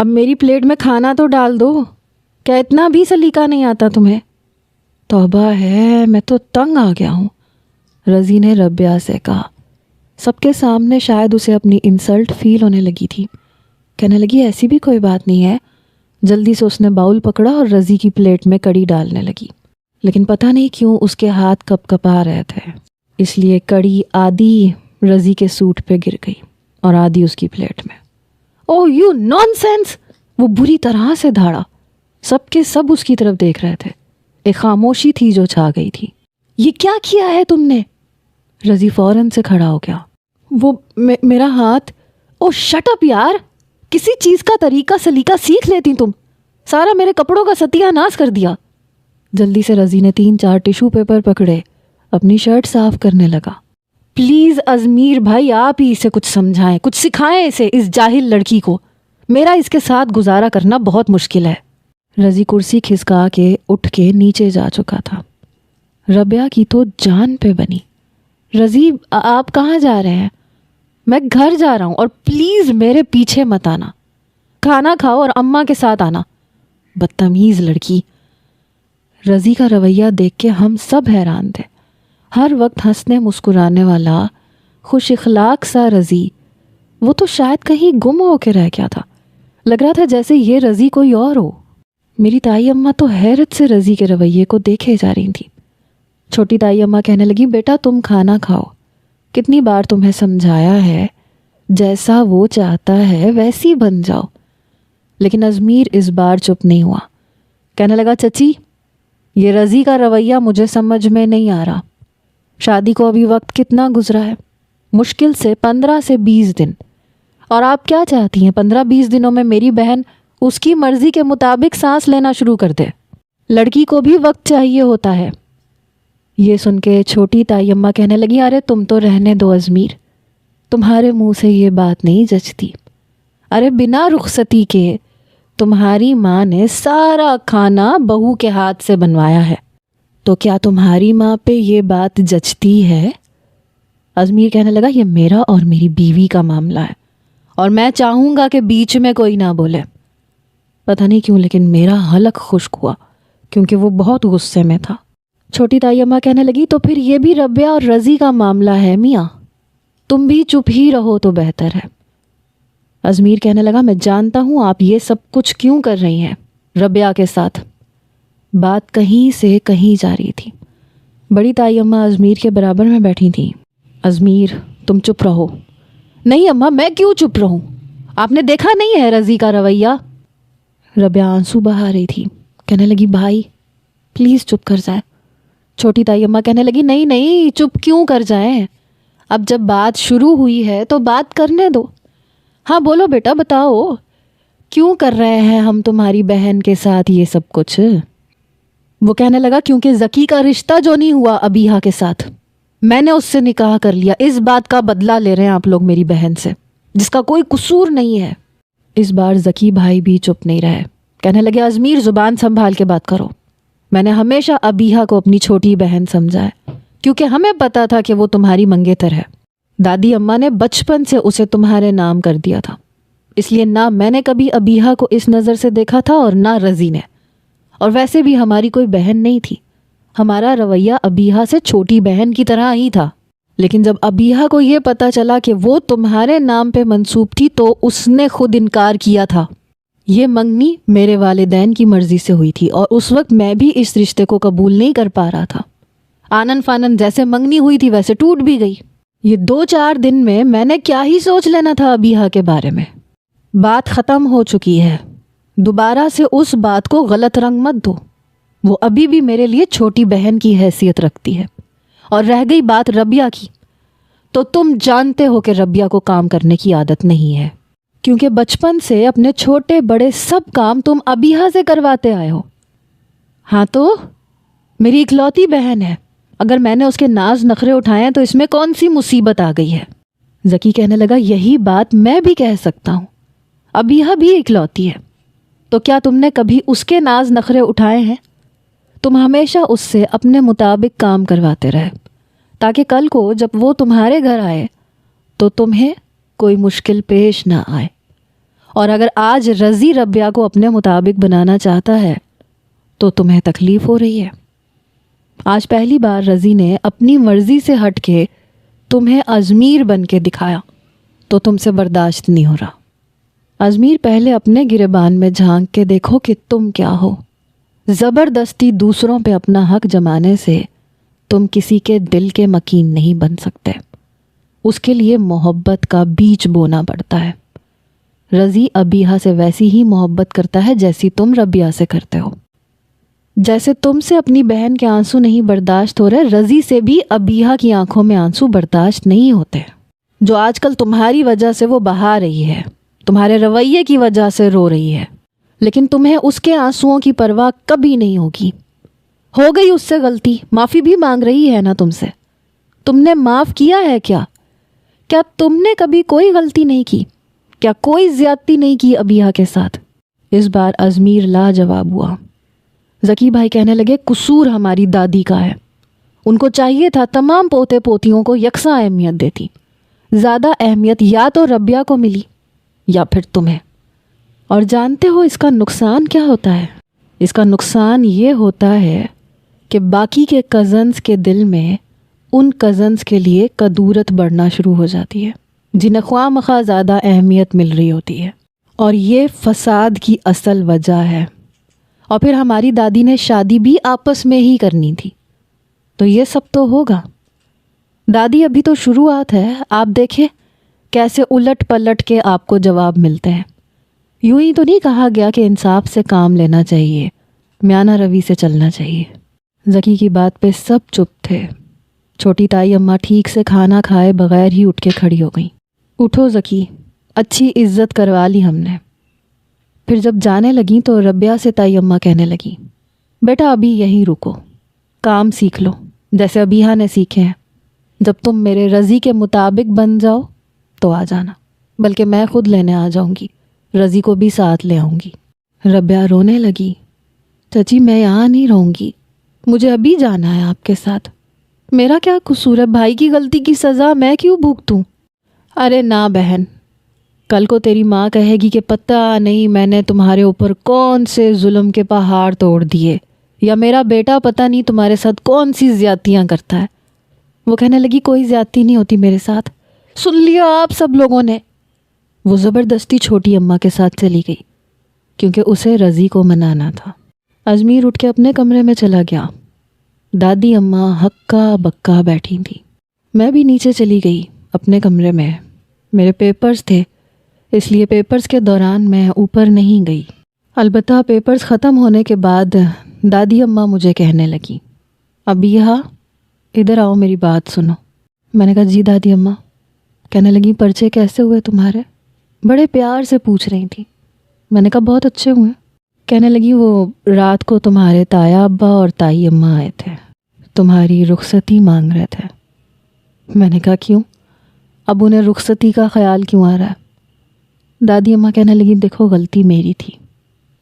اب میری پلیٹ میں کھانا تو ڈال دو، کیا اتنا بھی سلیقہ نہیں آتا تمہیں؟ توبہ ہے، میں تو تنگ آ گیا ہوں، رضی نے ربیہ سے کہا۔ سب کے سامنے شاید اسے اپنی انسلٹ فیل ہونے لگی تھی۔ کہنے لگی ایسی بھی کوئی بات نہیں ہے۔ جلدی سے اس نے باؤل پکڑا اور رضی کی پلیٹ میں کڑی ڈالنے لگی، لیکن پتہ نہیں کیوں اس کے ہاتھ کپ کپا رہے تھے، اس لیے کڑی آدھی رضی کے سوٹ پہ گر گئی اور آدھی اس کی پلیٹ میں۔ او یو نان سینس! وہ بری طرح سے دھاڑا۔ سب کے سب اس کی طرف دیکھ رہے تھے۔ ایک خاموشی تھی جو چھا گئی تھی۔ یہ کیا کیا ہے تم نے؟ رضی فوراً سے کھڑا ہو گیا۔ وہ میرا ہاتھ۔ او شٹ اپ یار، کسی چیز کا طریقہ سلیقہ سیکھ لیتی تم، سارا میرے کپڑوں کا ستیہ ناش کر دیا۔ جلدی سے رضی نے 3-4 ٹیشو پیپر پکڑے، اپنی شرٹ صاف کرنے لگا۔ پلیز ازمیر بھائی، آپ ہی اسے کچھ سمجھائیں، کچھ سکھائیں اسے، اس جاہل لڑکی کو۔ میرا اس کے ساتھ گزارا کرنا بہت مشکل ہے۔ رضی کرسی کھسکا کے اٹھ کے نیچے جا چکا تھا۔ ربیہ کی تو جان پہ بنی۔ رضی آپ کہاں جا رہے ہیں؟ میں گھر جا رہا ہوں، اور پلیز میرے پیچھے مت آنا، کھانا کھاؤ اور اماں کے ساتھ آنا۔ بدتمیز لڑکی۔ رضی کا رویہ دیکھ کے ہم سب حیران تھے۔ ہر وقت ہنسنے مسکرانے والا خوش اخلاق سا رضی، وہ تو شاید کہیں گم ہو کے رہ گیا تھا۔ لگ رہا تھا جیسے یہ رضی کوئی اور ہو۔ میری تائی اماں تو حیرت سے رضی کے رویے کو دیکھے جا رہی تھی۔ چھوٹی تائی اماں کہنے لگی، بیٹا تم کھانا کھاؤ، کتنی بار تمہیں سمجھایا ہے، جیسا وہ چاہتا ہے ویسی بن جاؤ۔ لیکن ازمیر اس بار چپ نہیں ہوا۔ کہنے لگا، چچی یہ رضی کا رویہ مجھے سمجھ میں نہیں آ رہا۔ شادی کو ابھی وقت کتنا گزرا ہے؟ مشکل سے 15 سے 20 دن، اور آپ کیا چاہتی ہیں 15-20 دنوں میں میری بہن اس کی مرضی کے مطابق سانس لینا شروع کر دے؟ لڑکی کو بھی وقت چاہیے ہوتا ہے۔ یہ سن کے چھوٹی تائی اماں کہنے لگی، ارے تم تو رہنے دو ازمیر، تمہارے منہ سے یہ بات نہیں جچتی۔ ارے بنا رخصتی کے تمہاری ماں نے سارا کھانا بہو کے ہاتھ سے بنوایا ہے، تو کیا تمہاری ماں پہ یہ بات جچتی ہے؟ ازمیر کہنے لگا، یہ میرا اور میری بیوی کا معاملہ ہے، اور میں چاہوں گا کہ بیچ میں کوئی نہ بولے۔ پتہ نہیں کیوں لیکن میرا حلق خشک ہوا، کیونکہ وہ بہت غصے میں تھا۔ چھوٹی تائی اماں کہنے لگی، تو پھر یہ بھی ربیہ اور رضی کا معاملہ ہے میاں، تم بھی چپ ہی رہو تو بہتر ہے۔ ازمیر کہنے لگا، میں جانتا ہوں آپ یہ سب کچھ کیوں کر رہی ہیں ربیہ کے ساتھ۔ بات کہیں سے کہیں جا رہی تھی۔ بڑی تائی اماں ازمیر کے برابر میں بیٹھی تھیں۔ ازمیر تم چپ رہو۔ نہیں اماں، میں کیوں چپ رہوں؟ آپ نے دیکھا نہیں ہے رضی کا رویہ؟ ربیہ آنسو بہا رہی تھی، کہنے لگی، بھائی پلیز چپ کر جائے۔ چھوٹی تائی اماں کہنے لگی، نہیں نہیں، چپ کیوں کر جائیں، اب جب بات شروع ہوئی ہے تو بات کرنے دو۔ ہاں بولو بیٹا، بتاؤ کیوں کر رہے ہیں ہم تمہاری بہن کے ساتھ یہ سب کچھ؟ وہ کہنے لگا، کیونکہ ذکی کا رشتہ جو نہیں ہوا ابیہا کے ساتھ، میں نے اس سے نکاح کر لیا، اس بات کا بدلہ لے رہے ہیں آپ لوگ میری بہن سے، جس کا کوئی قصور نہیں ہے۔ اس بار ذکی بھائی بھی چپ نہیں رہے، کہنے لگے، ازمیر زبان سنبھال کے بات کرو۔ میں نے ہمیشہ ابیہا کو اپنی چھوٹی بہن سمجھا ہے، کیونکہ ہمیں پتا تھا کہ وہ تمہاری منگیتر ہے۔ دادی اماں نے بچپن سے اسے تمہارے نام کر دیا تھا، اس لیے نہ میں نے کبھی ابیہا کو اس نظر سے دیکھا تھا اور نہ رضی نے، اور ویسے بھی ہماری کوئی بہن نہیں تھی، ہمارا رویہ ابیہا سے چھوٹی بہن کی طرح ہی تھا۔ لیکن جب ابیہا کو یہ پتا چلا کہ وہ تمہارے نام پہ منسوب تھی تو اس نے خود انکار کیا تھا۔ یہ منگنی میرے والدین کی مرضی سے ہوئی تھی، اور اس وقت میں بھی اس رشتے کو قبول نہیں کر پا رہا تھا۔ آنن فانن جیسے منگنی ہوئی تھی ویسے ٹوٹ بھی گئی۔ یہ 2-4 دن میں نے کیا ہی سوچ لینا تھا ابیہا کے بارے میں۔ بات ختم ہو چکی ہے، دوبارہ سے اس بات کو غلط رنگ مت دو۔ وہ ابھی بھی میرے لیے چھوٹی بہن کی حیثیت رکھتی ہے۔ اور رہ گئی بات ربیہ کی، تو تم جانتے ہو کہ ربیہ کو کام کرنے کی عادت نہیں ہے، کیونکہ بچپن سے اپنے چھوٹے بڑے سب کام تم ابیہا سے کرواتے آئے ہو۔ ہاں تو میری اکلوتی بہن ہے، اگر میں نے اس کے ناز نخرے اٹھائے ہیں تو اس میں کون سی مصیبت آ گئی ہے؟ ذکی کہنے لگا، یہی بات میں بھی کہہ سکتا ہوں، ابیہا بھی اکلوتی ہے، تو کیا تم نے کبھی اس کے ناز نخرے اٹھائے ہیں؟ تم ہمیشہ اس سے اپنے مطابق کام کرواتے رہے، تاکہ کل کو جب وہ تمہارے گھر آئے تو تمہیں کوئی مشکل پیش نہ آئے۔ اور اگر آج رضی ربیہ کو اپنے مطابق بنانا چاہتا ہے تو تمہیں تکلیف ہو رہی ہے۔ آج پہلی بار رضی نے اپنی مرضی سے ہٹ کے تمہیں ازمیر بن کے دکھایا تو تم سے برداشت نہیں ہو رہا۔ ازمیر پہلے اپنے گریبان میں جھانک کے دیکھو کہ تم کیا ہو۔ زبردستی دوسروں پہ اپنا حق جمانے سے تم کسی کے دل کے مکین نہیں بن سکتے، اس کے لیے محبت کا بیج بونا پڑتا ہے۔ رضی ابیہا سے ویسی ہی محبت کرتا ہے جیسی تم ربیہ سے کرتے ہو۔ جیسے تم سے اپنی بہن کے آنسو نہیں برداشت ہو رہے، رضی سے بھی ابیہا کی آنکھوں میں آنسو برداشت نہیں ہوتے، جو آج کل تمہاری وجہ سے وہ بہا رہی ہے، تمہارے رویے کی وجہ سے رو رہی ہے، لیکن تمہیں اس کے آنسوؤں کی پرواہ کبھی نہیں ہوگی۔ ہو گئی اس سے غلطی، معافی بھی مانگ رہی ہے نا تم سے۔ تم نے معاف کیا ہے کیا تم نے کبھی کوئی غلطی نہیں کی؟ کیا کوئی زیادتی نہیں کی ابیہا کے ساتھ؟ اس بار ازمیر لاجواب ہوا۔ ذکی بھائی کہنے لگے قصور ہماری دادی کا ہے، ان کو چاہیے تھا تمام پوتے پوتیوں کو یکساں اہمیت دیتی، زیادہ اہمیت یا تو ربیہ کو ملی یا پھر تمہیں۔ اور جانتے ہو اس کا نقصان کیا ہوتا ہے؟ اس کا نقصان یہ ہوتا ہے کہ باقی کے کزنز کے دل میں ان کزنز کے لیے کدورت بڑھنا شروع ہو جاتی ہے جنہیں خواہ مخواہ زیادہ اہمیت مل رہی ہوتی ہے، اور یہ فساد کی اصل وجہ ہے۔ اور پھر ہماری دادی نے شادی بھی آپس میں ہی کرنی تھی، تو یہ سب تو ہوگا۔ دادی ابھی تو شروعات ہے، آپ دیکھیں کیسے الٹ پلٹ کے آپ کو جواب ملتے ہیں۔ یوں ہی تو نہیں کہا گیا کہ انصاف سے کام لینا چاہیے، میانہ روی سے چلنا چاہیے۔ ذکی کی بات پہ سب چپ تھے۔ چھوٹی تائی اماں ٹھیک سے کھانا کھائے بغیر ہی اٹھ کے کھڑی ہو گئیں۔ اٹھو ذکی، اچھی عزت کروا لی ہم نے۔ پھر جب جانے لگیں تو ربیہ سے تائی اماں کہنے لگیں، بیٹا ابھی یہیں رکو، کام سیکھ لو جیسے ابیہا نے سیکھے ہیں۔ جب تم میرے رضی کے مطابق بن جاؤ تو آ جانا، بلکہ میں خود لینے آ جاؤں گی، رضی کو بھی ساتھ لے آؤں گی۔ ربیہ رونے لگی، چچی میں یہاں نہیں رہوں گی، مجھے ابھی جانا ہے آپ کے ساتھ۔ میرا کیا قصور ہے؟ بھائی کی غلطی کی سزا میں کیوں بھگتوں؟ ارے نہ بہن، کل کو تیری ماں کہے گی کہ پتہ نہیں میں نے تمہارے اوپر کون سے ظلم کے پہاڑ توڑ دیے، یا میرا بیٹا پتہ نہیں تمہارے ساتھ کون سی زیادتیاں کرتا ہے۔ وہ کہنے لگی کوئی زیادتی نہیں ہوتی میرے ساتھ، سن لیا آپ سب لوگوں نے۔ وہ زبردستی چھوٹی اماں کے ساتھ چلی گئی کیونکہ اسے رضی کو منانا تھا۔ ازمیر اٹھ کے اپنے کمرے میں چلا گیا۔ دادی اماں ہکا بکا بیٹھی تھی۔ میں بھی نیچے چلی گئی اپنے کمرے میں۔ میرے پیپرز تھے، اس لیے پیپرز کے دوران میں اوپر نہیں گئی۔ البتہ پیپرز ختم ہونے کے بعد دادی اماں مجھے کہنے لگی، ابیہا ادھر آؤ میری بات سنو۔ میں نے کہا جی دادی اماں۔ کہنے لگی پرچے کیسے ہوئے تمہارے؟ بڑے پیار سے پوچھ رہی تھی۔ میں نے کہا بہت اچھے ہوئے۔ کہنے لگی وہ رات کو تمہارے تایا ابا اور تائی اماں آئے تھے، تمہاری رخصتی مانگ رہے تھے۔ میں نے کہا کیوں؟ اب انہیں رخصتی کا خیال کیوں آ رہا ہے؟ دادی اماں کہنے لگی دیکھو غلطی میری تھی،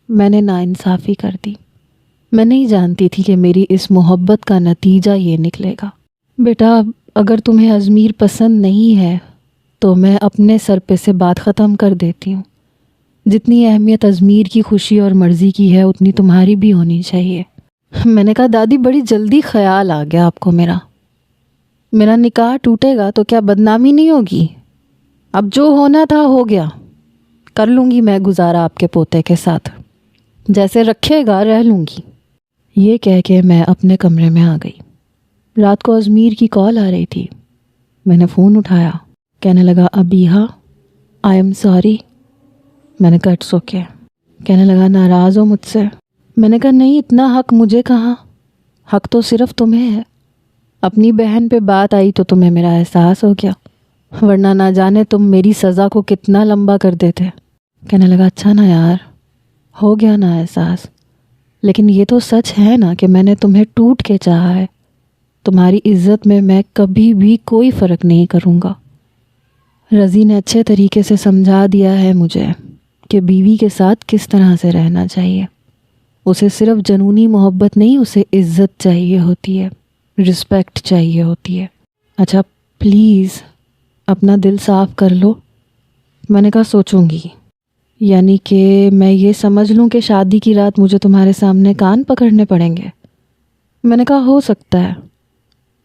میں نے ناانصافی کر دی، میں نہیں جانتی تھی کہ میری اس محبت کا نتیجہ یہ نکلے گا۔ بیٹا اگر تمہیں ازمیر پسند نہیں ہے تو میں اپنے سر پہ سے بات ختم کر دیتی ہوں۔ جتنی اہمیت ازمیر کی خوشی اور مرضی کی ہے اتنی تمہاری بھی ہونی چاہیے۔ میں نے کہا دادی بڑی جلدی خیال آ گیا آپ کو میرا نکاح ٹوٹے گا تو کیا بدنامی نہیں ہوگی؟ اب جو ہونا تھا ہو گیا، کر لوں گی میں گزارا آپ کے پوتے کے ساتھ، جیسے رکھے گا رہ لوں گی۔ یہ کہہ کے میں اپنے کمرے میں آ گئی۔ رات کو ازمیر کی کال آ رہی تھی، میں نے فون اٹھایا۔ کہنے لگا ابیہا آئی ایم سوری۔ میں نے کہا اٹس اوکے۔ کہنے لگا ناراض ہو مجھ سے؟ میں نے کہا نہیں، اتنا حق مجھے کہاں، حق تو صرف تمہیں ہے۔ اپنی بہن پہ بات آئی تو تمہیں میرا احساس ہو گیا، ورنہ نہ جانے تم میری سزا کو کتنا لمبا کر دیتے۔ کہنے لگا اچھا نا یار، ہو گیا نا احساس، لیکن یہ تو سچ ہے نا کہ میں نے تمہیں ٹوٹ کے چاہا ہے۔ تمہاری عزت میں کبھی بھی کوئی فرق نہیں کروں گا۔ رضی نے اچھے طریقے سے سمجھا دیا ہے مجھے کہ بیوی کے ساتھ کس طرح سے رہنا چاہیے۔ اسے صرف جنونی محبت نہیں، اسے عزت چاہیے ہوتی ہے، رسپیکٹ چاہیے ہوتی ہے۔ اچھا پلیز اپنا دل صاف کر لو۔ میں نے کہا سوچوں گی۔ یعنی کہ میں یہ سمجھ لوں کہ شادی کی رات مجھے تمہارے سامنے کان پکڑنے پڑیں گے؟ میں نے کہا ہو سکتا ہے۔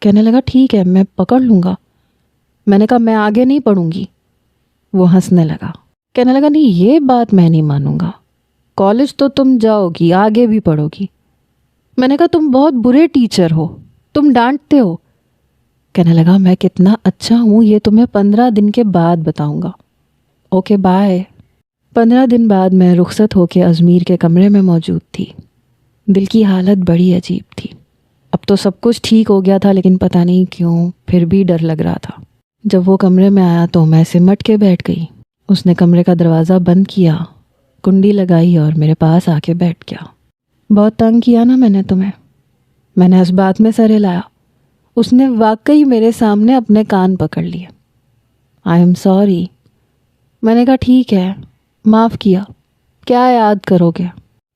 کہنے لگا ٹھیک ہے میں پکڑ لوں گا۔ میں نے کہا میں آگے نہیں پڑھوں گی۔ وہ ہنسنے لگا، کہنے لگا نہیں یہ بات میں نہیں مانوں گا، کالج تو تم جاؤ گی، آگے بھی پڑھو گی۔ میں نے کہا تم بہت برے ٹیچر ہو، تم ڈانٹتے ہو۔ کہنے لگا میں کتنا اچھا ہوں یہ تمہیں 15 دن کے بعد بتاؤں گا۔ Okay bye. 15 دن بعد میں رخصت ہو کے ازمیر کے کمرے میں موجود تھی۔ دل کی حالت بڑی عجیب تھی۔ اب تو سب کچھ ٹھیک ہو گیا تھا لیکن پتہ نہیں کیوں پھر بھی ڈر لگ رہا تھا۔ جب وہ کمرے میں آیا تو میں سمٹ کے بیٹھ گئی۔ اس نے کمرے کا دروازہ بند کیا، کنڈی لگائی اور میرے پاس آ کے بیٹھ گیا۔ بہت تنگ کیا نا میں نے تمہیں؟ میں نے اس بات میں سر ہلایا۔ اس نے واقعی میرے سامنے اپنے کان پکڑ لیے۔ I am sorry. میں نے کہا ٹھیک ہے، معاف کیا، کیا یاد کرو گے؟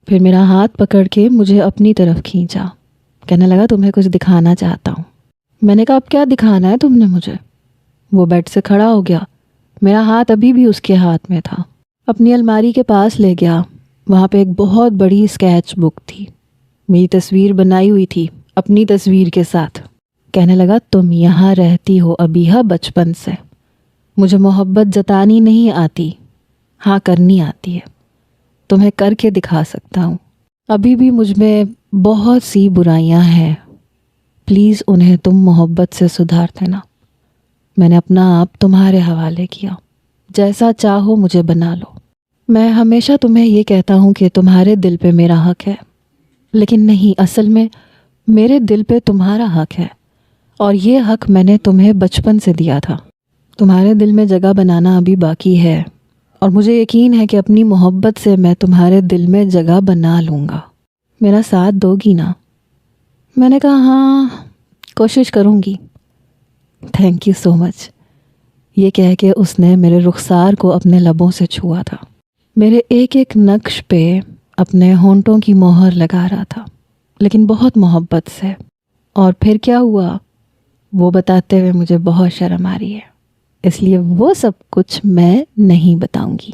پھر میرا ہاتھ پکڑ کے مجھے اپنی طرف کھینچا، کہنے لگا تمہیں کچھ دکھانا چاہتا ہوں۔ میں نے کہا اب کیا دکھانا ہے تم نے مجھے؟ وہ بیڈ سے کھڑا ہو گیا، میرا ہاتھ ابھی بھی اس کے ہاتھ میں تھا۔ اپنی الماری کے پاس لے گیا، وہاں پہ ایک بہت بڑی اسکیچ بک تھی، میری تصویر بنائی ہوئی تھی اپنی تصویر کے ساتھ۔ کہنے لگا تم یہاں رہتی ہو ابیہا بچپن سے، مجھے محبت جتانی نہیں آتی، ہاں کرنی آتی ہے، تمہیں کر کے دکھا سکتا ہوں۔ ابھی بھی مجھ میں بہت سی برائیاں ہیں، پلیز انہیں تم محبت سے سدھار دینا۔ میں نے اپنا آپ تمہارے حوالے کیا، جیسا چاہو مجھے بنا لو۔ میں ہمیشہ تمہیں یہ کہتا ہوں کہ تمہارے دل پہ میرا حق ہے، لیکن نہیں، اصل میں میرے دل پہ تمہارا حق ہے، اور یہ حق میں نے تمہیں بچپن سے دیا تھا۔ تمہارے دل میں جگہ بنانا ابھی باقی ہے، اور مجھے یقین ہے کہ اپنی محبت سے میں تمہارے دل میں جگہ بنا لوں گا۔ میرا ساتھ دو گی نا؟ میں نے کہا ہاں کوشش کروں گی۔ تھینک یو سو مچ۔ یہ کہہ کے اس نے میرے رخسار کو اپنے لبوں سے چھوا تھا، میرے ایک ایک نقش پہ اپنے ہونٹوں کی مہر لگا رہا تھا، لیکن بہت محبت سے۔ اور پھر کیا ہوا وہ بتاتے ہوئے مجھے بہت شرم آ رہی ہے، اس لیے وہ سب کچھ میں نہیں بتاؤں گی۔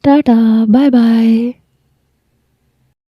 Tata, bye bye.